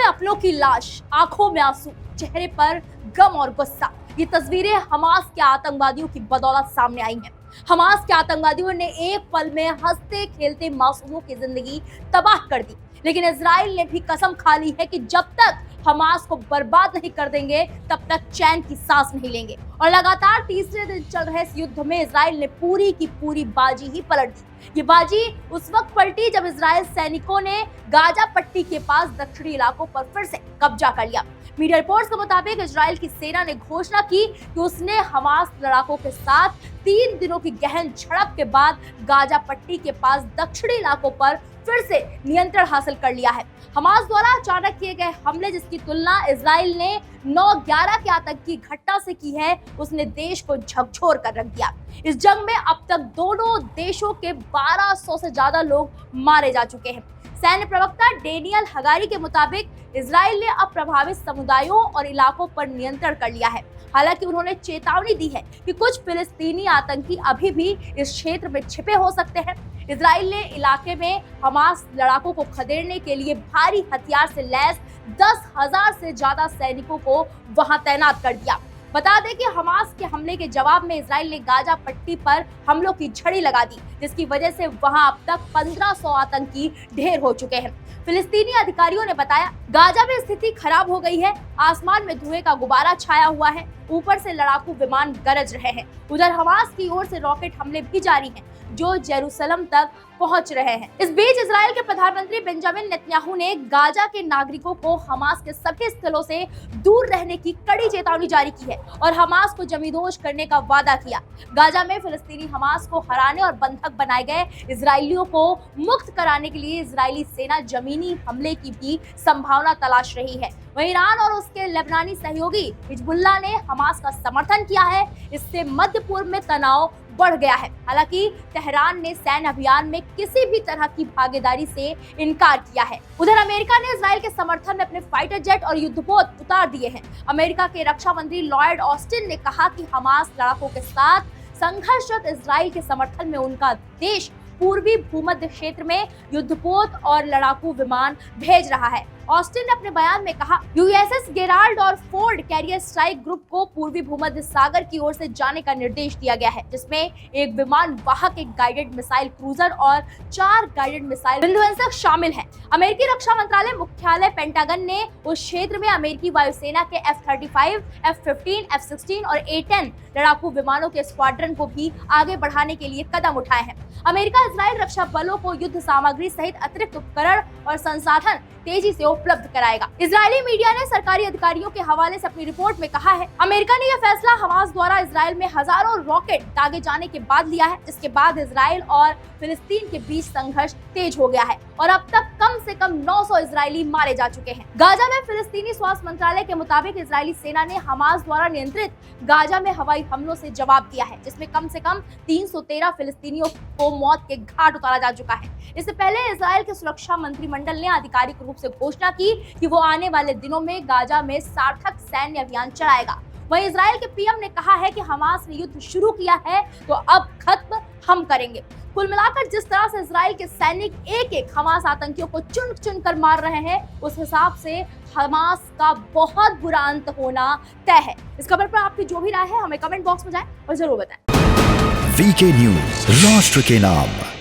अपनों की लाश, आंखों में आंसू, चेहरे पर गम और गुस्सा। ये तस्वीरें हमास के आतंकवादियों की बदौलत सामने आई हैं। हमास के आतंकवादियों ने एक पल में हंसते खेलते मासूमों की जिंदगी तबाह कर दी, लेकिन इजराइल ने भी कसम खा ली है कि जब तक हमास को बर्बाद नहीं कर देंगे तब तक चैन की सांस नहीं लेंगे। और लगातार तीसरे दिन चल रहे इस युद्ध में इजराइल ने पूरी की पूरी बाजी ही पलट दी। ये बाजी उस वक्त पलटी जब इजराइल सैनिकों ने गाजा पट्टी के पास दक्षिणी इलाकों पर फिर से कब्जा कर लिया। मीडिया रिपोर्ट्स के मुताबिक इजराइल की सेना ने घोषणा की कि उसने हमास लड़ाकों के साथ 3 दिनों की गहन झड़प के बाद गाजा पट्टी के पास दक्षिणी इलाकों पर फिर से नियंत्रण हासिल कर लिया है। हमास द्वारा अचानक किए गए हमले, जिसकी तुलना इजराइल ने 9/11 के आतंकी घटना से की है, उसने देश को झकझोर कर रख दिया। इस जंग में अब तक दोनों देशों के 1200 से ज्यादा लोग मारे जा चुके हैं। सैन्य प्रवक्ता डेनियल हगारी के मुताबिक इजराइल ने अब प्रभावित समुदायों और इलाकों पर नियंत्रण कर लिया है। हालांकि उन्होंने चेतावनी दी है कि कुछ फिलिस्तीनी आतंकी अभी भी इस क्षेत्र में छिपे हो सकते हैं। इजराइल ने इलाके में हमास लड़ाकों को खदेड़ने के लिए भारी हथियार से लैस 10,000 से ज्यादा सैनिकों को वहां तैनात कर दिया। बता दें कि हमास के हमले के जवाब में इजराइल ने गाजा पट्टी पर हमलों की झड़ी लगा दी, जिसकी वजह से वहां अब तक 1500 आतंकी ढेर हो चुके हैं। फिलिस्तीनी अधिकारियों ने बताया, गाजा में स्थिति खराब हो गई है। आसमान में धुएं का गुबारा छाया हुआ है, ऊपर से लड़ाकू विमान गरज रहे हैं। उधर हमास की ओर से रॉकेट हमले भी जारी हैं, जो जेरूसलम तक पहुंच रहे हैं। इस बीच इजराइल के प्रधानमंत्री बेंजामिन नेतन्याहू ने गाजा के नागरिकों को हमास के सभी स्थलों से दूर रहने की कड़ी चेतावनी जारी की है और हमास को जमींदोज करने का वादा किया। गाजा में फिलिस्तीनी हमास को हराने और बंधक बनाए गए इजरायलियों को मुक्त कराने के लिए इजरायली सेना जमीनी हमले की भी संभावना तलाश रही है। वहीं ईरान और उसके लेबनानी सहयोगी हिजबुल्लाह ने हमास का समर्थन किया है। इससे मध्य पूर्व में तनाव बढ़ गया है। हालांकि तेहरान ने सैन्य अभियान में किसी भी तरह की भागीदारी से इनकार किया है। उधर अमेरिका ने इजराइल के समर्थन में अपने फाइटर जेट और युद्धपोत उतार दिए हैं। अमेरिका के रक्षा मंत्री लॉयड ऑस्टिन ने कहा कि हमास लड़ाकों के साथ संघर्षरत इजराइल के समर्थन में उनका देश पूर्वी भूमध्य क्षेत्र में युद्धपोत और लड़ाकू विमान भेज रहा है। ऑस्टिन ने अपने बयान में कहा, यूएसएस गेराल्ड और फोर्ड कैरियर स्ट्राइक ग्रुप को पूर्वी भूमध्य सागर की ओर से जाने का निर्देश दिया गया है, जिसमें एक विमान वाहक, एक गाइडेड मिसाइल क्रूजर और 4 गाइडेड मिसाइल विध्वंसक शामिल हैं। अमेरिकी रक्षा मंत्रालय मुख्यालय पेंटागन ने उस क्षेत्र में अमेरिकी वायुसेना के F-35, F-15, F-16 और A-10 लड़ाकू विमानों के स्क्वाड्रन को भी आगे बढ़ाने के लिए कदम उठाए हैं। अमेरिका इजराइल रक्षा बलों को युद्ध सामग्री सहित अतिरिक्त उपकरण और संसाधन तेजी से उपलब्ध कराएगा। इजरायली मीडिया ने सरकारी अधिकारियों के हवाले से अपनी रिपोर्ट में कहा है, अमेरिका ने यह फैसला हमास द्वारा इजराइल में हजारों रॉकेट दागे जाने के बाद लिया है, जिसके बाद इजराइल और फिलिस्तीन के बीच संघर्ष तेज हो गया है और अब तक कम से कम 900 इजरायली मारे जा चुके हैं। गाजा में फिलिस्तीनी स्वास्थ्य मंत्रालय के मुताबिक इजरायली सेना ने हमास द्वारा नियंत्रित गाजा में हवाई हमलों से जवाब दिया है, जिसमें कम से कम 313 फिलिस्तीनियों को मौत के घाट उतारा जा चुका है। इससे पहले इजराइल के सुरक्षा मंत्रिमंडल ने आधिकारिक रूप से घोषणा की कि वो आने वाले दिनों में गाजा में सार्थक सैन्य अभियान चलाएगा। वहीं इजराइल के पीएम ने कहा है कि हमास ने युद्ध शुरू किया है तो अब खत्म हम करेंगे। कुल मिलाकर जिस तरह से इजराइल के सैनिक एक-एक हमास आतंकियों को चुन चुन कर मार रहे हैं, उस हिसाब से हमास का बहुत बुरा अंत होना तय है। इस खबर पर आपकी जो भी राय है हमें कमेंट बॉक्स में जाएं और जरूर बताएं। वीके न्यूज, राष्ट्र के नाम।